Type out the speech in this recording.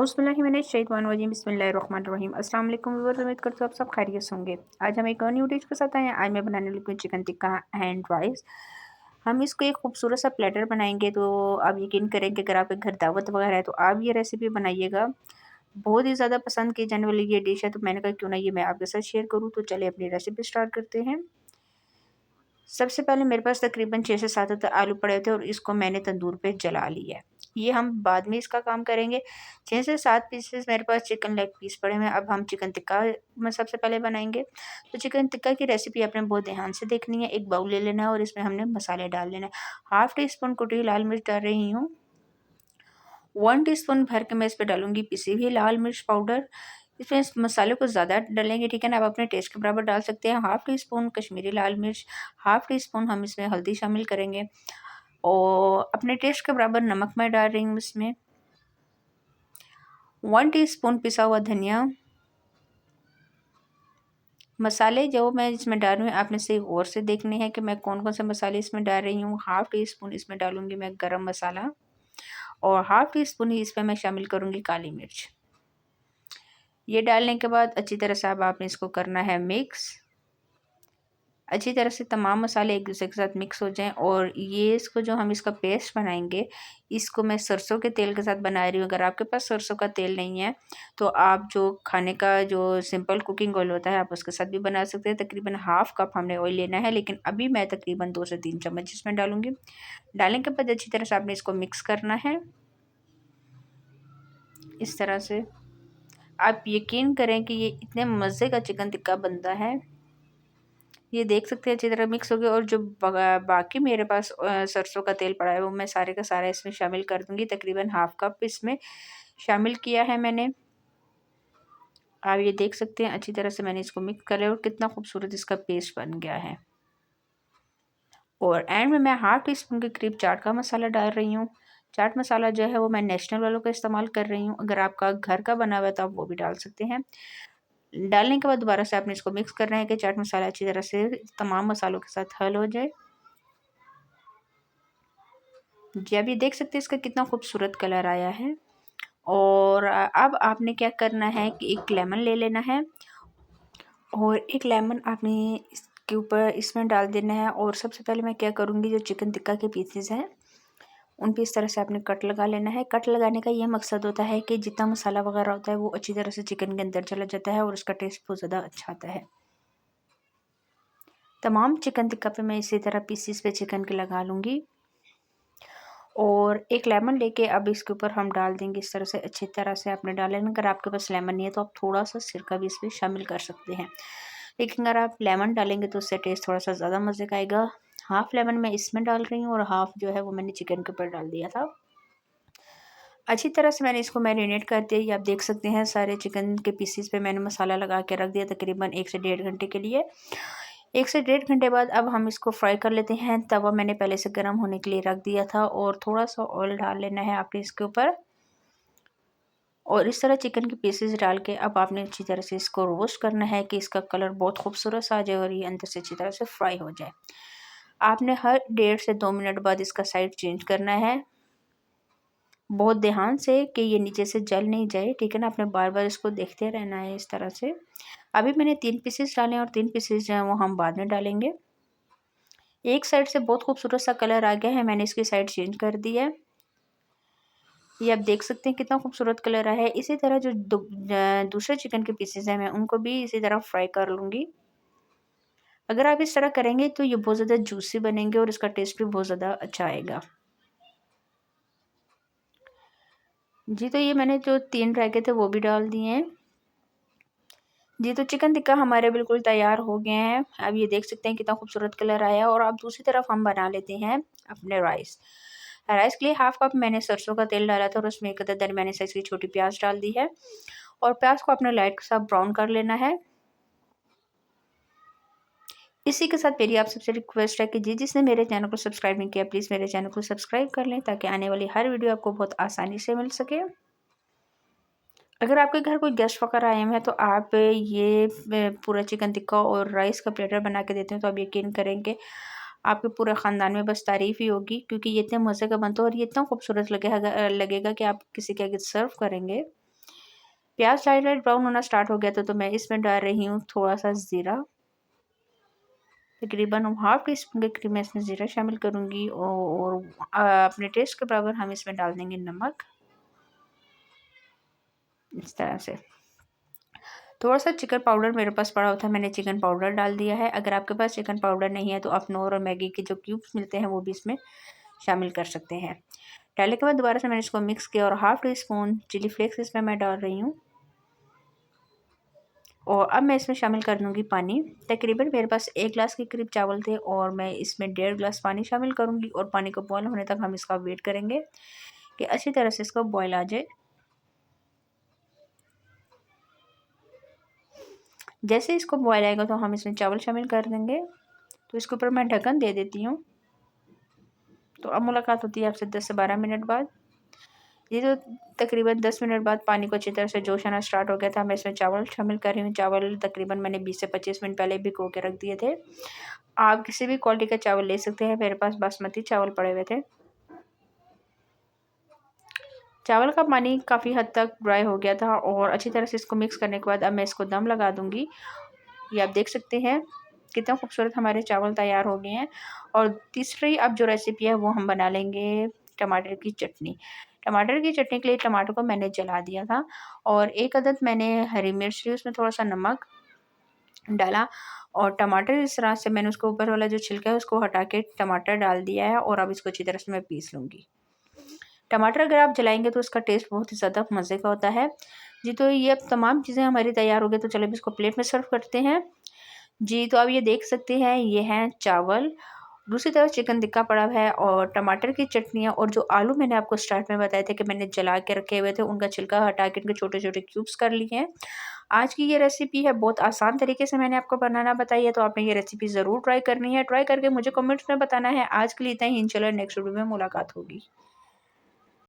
औज़ुबिल्लाहिमिनश्शैतानिर्रजीम बिस्मिल्लाहिर्रहमानिर्रहीम। अस्सलाम वालेकुम व्यूअर्स, उम्मीद करती हूँ आप सब खैरियत से होंगे। आज हम एक और न्यू डिश के साथ आए हैं। आज मैं बनाने लगी हूँ चिकन टिक्का एंड राइस। हम इसको एक खूबसूरत सा प्लेटर बनाएंगे, तो आप यकीन करें कि अगर आपके घर दावत वगैरह है तो आप ये रेसिपी बनाइएगा। बहुत ही ज़्यादा पसंद की जाने वाली ये डिश है, तो मैंने कहा क्यों ना ये मैं आपके साथ शेयर करूँ। तो चलिए अपनी रेसिपी स्टार्ट करते हैं। सबसे पहले मेरे पास तकरीबन 6 से 7 आलू पड़े थे और इसको मैंने तंदूर पे जला लिया है। ये हम बाद में इसका काम करेंगे। 6 से 7 पीसेस मेरे पास चिकन लेग पीस पड़े हैं। अब हम चिकन टिक्का में सबसे पहले बनाएंगे। तो चिकन टिक्का की रेसिपी आपने बहुत ध्यान से देखनी है। एक बाउल ले लेना है और इसमें हमने मसाले डाल लेना है। हाफ़ टी स्पून कुटी हुई लाल मिर्च डाल रही हूँ। 1 टीस्पून भर के मैं इस पे डालूँगी पिसी हुई लाल मिर्च पाउडर। इसमें इस मसाले को ज़्यादा डालेंगे, ठीक है ना? आप अपने टेस्ट के बराबर डाल सकते हैं। हाफ़ टी स्पून कश्मीरी लाल मिर्च, हाफ़ टी स्पून हम इसमें हल्दी शामिल करेंगे और अपने टेस्ट के बराबर नमक मैं डाल रही हूँ इसमें। 1 टीस्पून पिसा हुआ धनिया। मसाले जो मैं इसमें डाल रही हूँ आपने सही गौर से देखने हैं कि मैं कौन-कौन से मसाले इसमें डाल रही हूँ। हाफ़ टी स्पून इसमें डालूँगी मैं गरम मसाला और हाफ़ टी स्पून ही इसमें मैं शामिल करूँगी काली मिर्च। ये डालने के बाद अच्छी तरह से अब आपने इसको करना है मिक्स। अच्छी तरह से तमाम मसाले एक दूसरे के साथ मिक्स हो जाएं और ये इसको जो हम इसका पेस्ट बनाएंगे, इसको मैं सरसों के तेल के साथ बना रही हूँ। अगर आपके पास सरसों का तेल नहीं है तो आप जो खाने का जो सिंपल कुकिंग ऑयल होता है आप उसके साथ भी बना सकते हैं। तकरीबन हाफ़ कप हमने ऑयल लेना है, लेकिन अभी मैं तकरीबन 2 से 3 चम्मच इसमें डालूँगी। डालने के बाद अच्छी तरह से आपने इसको मिक्स करना है। इस तरह से आप यकीन करें कि ये इतने मज़े का चिकन टिक्का बनता है। ये देख सकते हैं अच्छी तरह मिक्स हो गया और जो बाकी मेरे पास सरसों का तेल पड़ा है वो मैं सारे का सारा इसमें शामिल कर दूँगी। तकरीबन हाफ़ कप इसमें शामिल किया है मैंने। आप ये देख सकते हैं अच्छी तरह से मैंने इसको मिक्स कर लिया और कितना खूबसूरत इसका पेस्ट बन गया है। और एंड में मैं हाफ़ टी स्पून के करीब चाट का मसाला डाल रही हूँ। चाट मसाला जो है वो मैं नेशनल वालों का इस्तेमाल कर रही हूँ। अगर आपका घर का बना हुआ है तो आप वो भी डाल सकते हैं। डालने के बाद दोबारा से आपने इसको मिक्स करना है कि चाट मसाला अच्छी तरह से तमाम मसालों के साथ हल हो जाए। जी, अब ये देख सकते हैं इसका कितना खूबसूरत कलर आया है। और अब आपने क्या करना है कि एक लेमन ले लेना है और एक लेमन आपने इसके ऊपर इसमें डाल देना है। और सबसे पहले मैं क्या करूँगी, जो चिकन टिक्का के पीसेस हैं उन पे इस तरह से आपने कट लगा लेना है। कट लगाने का ये मकसद होता है कि जितना मसाला वगैरह होता है वो अच्छी तरह से चिकन के अंदर चला जाता है और उसका टेस्ट बहुत ज़्यादा अच्छा आता है। तमाम चिकन टिक्का पे मैं इसी तरह पीसेस पे चिकन के लगा लूँगी। और एक लेमन लेके अब इसके ऊपर हम डाल देंगे इस तरह से अच्छी तरह से आपने डाल लेना। अगर आपके पास लेमन नहीं है तो आप थोड़ा सा सिरका भी इसमें शामिल कर सकते हैं, लेकिन अगर आप लेमन डालेंगे तो उससे टेस्ट थोड़ा सा ज़्यादा मज़े का आएगा। हाफ़ लेमन मैं इसमें डाल रही हूँ और हाफ़ जो है वो मैंने चिकन के ऊपर डाल दिया था। अच्छी तरह से मैंने इसको मैरिनेट कर दिया। ये आप देख सकते हैं सारे चिकन के पीसेस पे मैंने मसाला लगा के रख दिया तकरीबन 1 से 1.5 घंटे के लिए। 1 से 1.5 घंटे बाद अब हम इसको फ्राई कर लेते हैं। तवा मैंने पहले से गर्म होने के लिए रख दिया था और थोड़ा-सा ऑयल डाल लेना है आपने इसके ऊपर। और इस तरह चिकन के पीसेस डाल के अब आपने अच्छी तरह से इसको रोस्ट करना है कि इसका कलर बहुत खूबसूरत सा आ जाए और ये अंदर से अच्छी तरह से फ्राई हो जाए। आपने हर 1.5 से 2 मिनट बाद इसका साइड चेंज करना है, बहुत ध्यान से कि ये नीचे से जल नहीं जाए, ठीक है ना? आपने बार-बार इसको देखते रहना है इस तरह से। अभी मैंने 3 पीसेस डाले और 3 पीसेस जो हैं वो हम बाद में डालेंगे। एक साइड से बहुत खूबसूरत सा कलर आ गया है, मैंने इसकी साइड चेंज कर दी है। ये आप देख सकते हैं कितना खूबसूरत कलर आया है। इसी तरह जो दूसरे चिकन के पीसेस हैं मैं उनको भी इसी तरह फ्राई कर लूँगी। अगर आप इस तरह करेंगे तो ये बहुत ज़्यादा जूसी बनेंगे और इसका टेस्ट भी बहुत ज़्यादा अच्छा आएगा। जी, तो ये मैंने जो 3 रह गए थे वो भी डाल दिए हैं। जी, तो चिकन टिक्का हमारे बिल्कुल तैयार हो गए हैं। अब ये देख सकते हैं कितना खूबसूरत कलर आया है। और अब दूसरी तरफ हम बना लेते हैं अपने राइस। राइस के लिए हाफ़ कप मैंने सरसों का तेल डाला था और उसमें एक अदद दरमियानी साइज़ की छोटी प्याज़ डाल दी है और प्याज़ को अपने लाइट सा ब्राउन कर लेना है। इसी के साथ मेरी आप सबसे रिक्वेस्ट है कि जिसने मेरे चैनल को सब्सक्राइब नहीं किया प्लीज़ मेरे चैनल को सब्सक्राइब कर लें, ताकि आने वाली हर वीडियो आपको बहुत आसानी से मिल सके। अगर आपके घर कोई गेस्ट वगैरह आए हुए हैं तो आप ये पूरा चिकन टिक्का और राइस का प्लेटर बना के देते हैं तो आप यकीन करेंगे आपके पूरे ख़ानदान में बस तारीफ़ ही होगी, क्योंकि ये इतने मज़े का बनता है और ये इतना खूबसूरत लगेगा कि आप किसी के आगे सर्व करेंगे प्याज लाइट लाइट ब्राउन होना स्टार्ट हो गया तो मैं इसमें डाल रही हूँ थोड़ा सा ज़ीरा, तकरीबन हाफ टी स्पून के करीब मैं इसमें ज़ीरा शामिल करूँगी और अपने टेस्ट के बराबर हम इसमें डाल देंगे नमक। इस तरह से थोड़ा सा चिकन पाउडर मेरे पास पड़ा हुआ था, मैंने चिकन पाउडर डाल दिया है। अगर आपके पास चिकन पाउडर नहीं है तो आप नॉर और मैगी के जो क्यूब्स मिलते हैं वो भी इसमें शामिल कर सकते हैं। डालने के बाद दोबारा से मैंने इसको मिक्स किया और half teaspoon chilli flakes इसमें मैं डाल रही हूँ। और अब मैं इसमें शामिल कर दूँगी पानी। तकरीबन मेरे पास 1 गिलास के करीब चावल थे और मैं इसमें 1.5 गिलास पानी शामिल करूँगी और पानी को बॉयल होने तक हम इसका वेट करेंगे कि अच्छी तरह से इसका बॉयल आ जाए। जैसे इसको बॉयल आएगा तो हम इसमें चावल शामिल कर देंगे। तो इसके ऊपर मैं ढक्कन दे देती हूँ। तो अब मुलाकात होती है आपसे 10 से 12 मिनट बाद। ये जो तकरीबन 10 मिनट बाद पानी को अच्छी तरह से जोश आना स्टार्ट हो गया था, मैं इसमें चावल शामिल कर रही हूँ। चावल तकरीबन मैंने 20 से 25 मिनट पहले भिगो के रख दिए थे। आप किसी भी क्वालिटी का चावल ले सकते हैं, मेरे पास बासमती चावल पड़े हुए थे। चावल का पानी काफ़ी हद तक ड्राई हो गया था और अच्छी तरह से इसको मिक्स करने के बाद अब मैं इसको दम लगा दूँगी। ये आप देख सकते हैं कितना खूबसूरत हमारे चावल तैयार हो गए हैं। और तीसरी अब जो रेसिपी है वो हम बना लेंगे टमाटर की चटनी। टमाटर की चटनी के लिए टमाटर को मैंने जला दिया था और 1 अदद मैंने हरी मिर्च ली, उसमें थोड़ा-सा नमक डाला और टमाटर इस तरह से मैंने उसको ऊपर वाला जो छिलका है उसको हटा के टमाटर डाल दिया है और अब इसको अच्छी तरह से मैं पीस लूँगी। टमाटर अगर आप जलाएँगे तो इसका टेस्ट बहुत ही ज़्यादा मज़े का होता है। जी, तो ये अब तमाम चीज़ें हमारी तैयार हो गई तो चलो अब इसको प्लेट में सर्व करते हैं। जी, तो आप ये देख सकते हैं ये हैं चावल, दूसरी तरफ चिकन टिक्का पड़ा हुआ है और टमाटर की चटनी है और जो आलू मैंने आपको स्टार्ट में बताए थे कि मैंने जला के रखे हुए थे, उनका छिलका हटा के इनके छोटे-छोटे क्यूब्स कर लिए हैं। आज की ये रेसिपी है बहुत आसान तरीके से मैंने आपको बनाना बताई है, तो आपने ये रेसिपी ज़रूर ट्राई करनी है। ट्राई करके मुझे कमेंट्स में बताना है। आज के लिए इतना ही, इंशाल्लाह नेक्स्ट वीडियो में मुलाकात होगी।